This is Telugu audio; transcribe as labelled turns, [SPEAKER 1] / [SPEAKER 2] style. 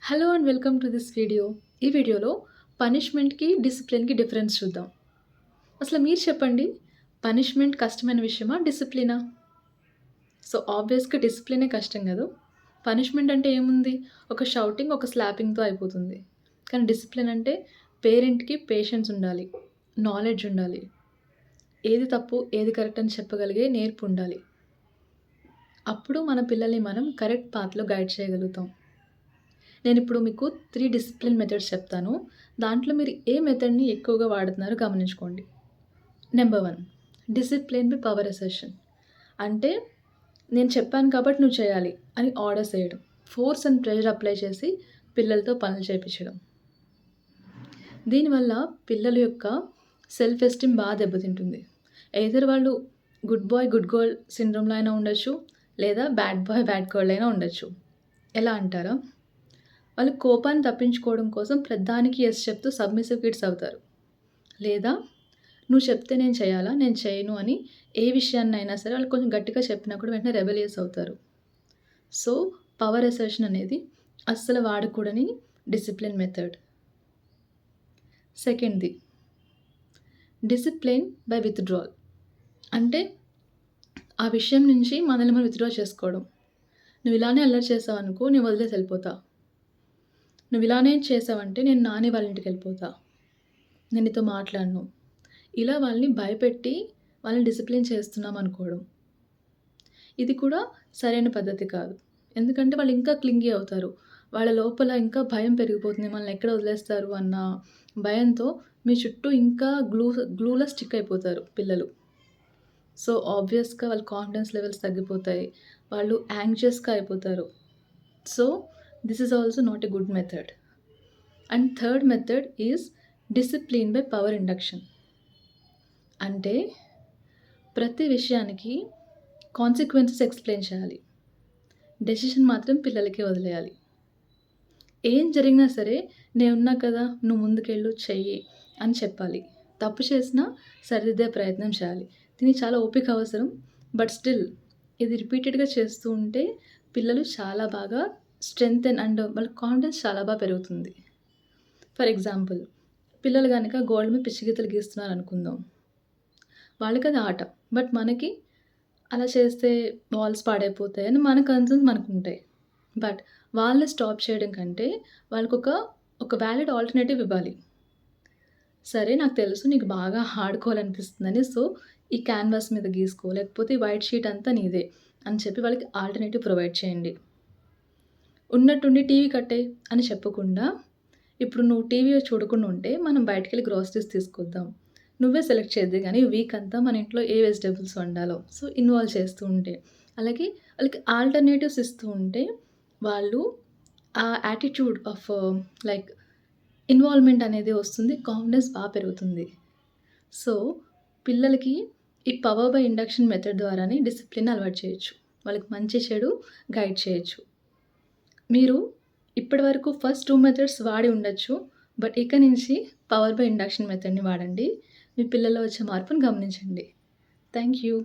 [SPEAKER 1] Hello and welcome to this video. ఈ వీడియోలో పనిష్మెంట్‌కి, డిసిప్లిన్‌కి డిఫరెన్స్ చూద్దాం. అసలు మీరు చెప్పండి. పనిష్మెంట్ కష్టమైన విషయమా? డిసిప్లినా? సో, ఆబ్వియస్‌గా డిసిప్లినే కష్టం గదు. పనిష్మెంట్ అంటే ఏముంది? ఒక షౌటింగ్, ఒక స్లాపింగ్‌తో అయిపోతుంది. కానీ డిసిప్లిన్ అంటే పేరెంట్‌కి పేషెన్స్ ఉండాలి. నాలెడ్జ్ ఉండాలి. ఏది తప్పు, ఏది కరెక్ట్ అని చెప్పగలిగే నేర్పు ఉండాలి. అప్పుడు మన పిల్లల్ని మనం కరెక్ట్ పాత్‌లో గైడ్ చేయగలుగుతాం. నేనిప్పుడు మీకు 3 డిసిప్లిన్ మెథడ్స్ చెప్తాను. దాంట్లో మీరు ఏ మెథడ్‌ని ఎక్కువగా వాడుతున్నారో గమనించుకోండి. Number 1 discipline by power assertion. అంటే నేను చెప్పాను కాబట్టి నువ్వు చేయాలి అని ఆర్డర్స్ ఎయడం. ఫోర్స్ అండ్ ప్రెషర్ అప్లై చేసి పిల్లలతో పనులు చేపించడం. దీనివల్ల పిల్లల యొక్క సెల్ఫ్ ఎస్టీమ్ దెబ్బతింటుంది. ఎయిదర్ వాళ్ళు గుడ్ బాయ్, గుడ్ గర్ల్ సిండ్రోమ్‌లో అయినా ఉండొచ్చు. లేదా బ్యాడ్ బాయ్, బ్యాడ్ గర్ల్ అయినా ఉండొచ్చు. ఎలా అంటారా? వాళ్ళు కోపాన్ని తప్పించుకోవడం కోసం ప్రతిదానికి యెస్ చెప్తూ సబ్మిసివ్ కిడ్స్ అవుతారు. లేదా నువ్వు చెప్తే నేను చేయాలా? నేను చేయను అని ఏ విషయాన్నైనా సరే వాళ్ళు కొంచెం గట్టిగా చెప్పినా కూడా వెంటనే రెబెలియస్ అవుతారు. సో, పవర్ అసర్షన్ అనేది అస్సలు వాడకూడని డిసిప్లిన్ మెథడ్. సెకండ్‌ది డిసిప్లిన్ బై విత్‌డ్రాల్. అంటే ఆ విషయం నుంచి మనల్ని మనం విత్‌డ్రా చేసుకోవడం. నువ్వు ఇలానే అల్లరి చేసావనుకో నేను వదిలేసి ఎళ్ళిపోతా. నువ్వు ఇలానే చేసావంటే నేను నాని వాళ్ళ ఇంటికెళ్ళిపోతా. నేను నీతో మాట్లాడను. ఇలా వాళ్ళని భయపెట్టి వాళ్ళని డిసిప్లిన్ చేస్తున్నాం అనుకోవడం. ఇది కూడా సరైన పద్ధతి కాదు. ఎందుకంటే వాళ్ళు ఇంకా క్లింగీ అవుతారు. వాళ్ళ లోపల ఇంకా భయం పెరిగిపోతుంది. మనల్ని ఎక్కడ వదిలేస్తారు అన్న భయంతో మీ చుట్టూ ఇంకా గ్లూలా స్టిక్ అయిపోతారు పిల్లలు. సో, ఆబ్వియస్‌గా వాళ్ళ కాన్ఫిడెన్స్ లెవెల్స్ తగ్గిపోతాయి. వాళ్ళు యాంగ్షియస్‌గా అయిపోతారు. So, this is also not a good method. And third method is discipline by power induction. అంటే ప్రతి విషయానికి కాన్సిక్వెన్సెస్ ఎక్స్‌ప్లెయిన్ చేయాలి. డెసిషన్ మాత్రం పిల్లలకే వదిలేయాలి. ఏం జరిగినా సరే నేనున్నా కదా! నువ్వు ముందుకెళ్ళు చెయ్యి అని చెప్పాలి. తప్పు చేసినా సరిదిద్దే ప్రయత్నం చేయాలి. దీనికి చాలా ఓపిక అవసరం. బట్ స్టిల్ ఇది రిపీటెడ్‌గా చేస్తూ ఉంటే పిల్లలు చాలా బాగా స్ట్రెంథెన్ అండ్ వాళ్ళ కాన్ఫిడెన్స్ చాలా పెరుగుతుంది. ఫర్ ఎగ్జాంపుల్ పిల్లలు గనక గోడల మీద పిచ్చి గీతలు గీస్తున్నారనుకుందాం. వాళ్ళకది ఆట. బట్ మనకి అలా చేస్తే వాల్స్ పాడైపోతాయని మన కన్సర్న్స్ మనకుంటాయి. బట్ వాళ్ళని స్టాప్ చేయడం కంటే వాళ్ళకొక వాలిడ్ ఆల్టర్‌నేటివ్ ఇవ్వాలి. సరే నాకు తెలుసు నీకు బాగా ఆడుకోవాలనిపిస్తుందని. సో, ఈ క్యాన్వాస్ మీద గీసుకో. లేకపోతే ఈ వైట్ షీట్ అంతా నీదే అని చెప్పి వాళ్ళకి ఆల్టర్‌నేటివ్ ప్రొవైడ్ చేయండి. ఉన్నట్టుండి టీవీ కట్టేయి అని చెప్పకుండా, ఇప్పుడు నువ్వు టీవీ చూడకుండా ఉంటే మనం బయటికెళ్ళి గ్రోసరీస్ తీసుకొద్దాం. నువ్వే సెలెక్ట్ చేద్దువు గానీ వీక్ అంతా మన ఇంట్లో ఏ వెజిటబుల్స్ వండాలో. సో, ఇన్వాల్వ్ చేస్తూ ఉంటే. అలాగే వాళ్ళకి ఆల్టర్‌నేటివ్స్ ఇస్తూ ఉంటే వాళ్ళు ఆ యాటిట్యూడ్ ఆఫ్ లైక్ ఇన్వాల్వ్‌మెంట్ అనేది వస్తుంది. కాన్ఫిడెన్స్ పెరుగుతుంది. సో, పిల్లలకి ఈ పవర్ బై ఇండక్షన్ మెథడ్ ద్వారానే డిసిప్లిన్ అలవాటు చేయొచ్చు. వాళ్ళకి మంచి, చెడు గైడ్ చేయొచ్చు. మీరు ఇప్పటివరకు ఫస్ట్ 2 మెథడ్స్ వాడి ఉండొచ్చు. బట్ ఇక నుంచి పవర్ బై ఇండక్షన్ మెథడ్‌ని వాడండి. మీ పిల్లల్లో వచ్చే మార్పును గమనించండి. Thank you.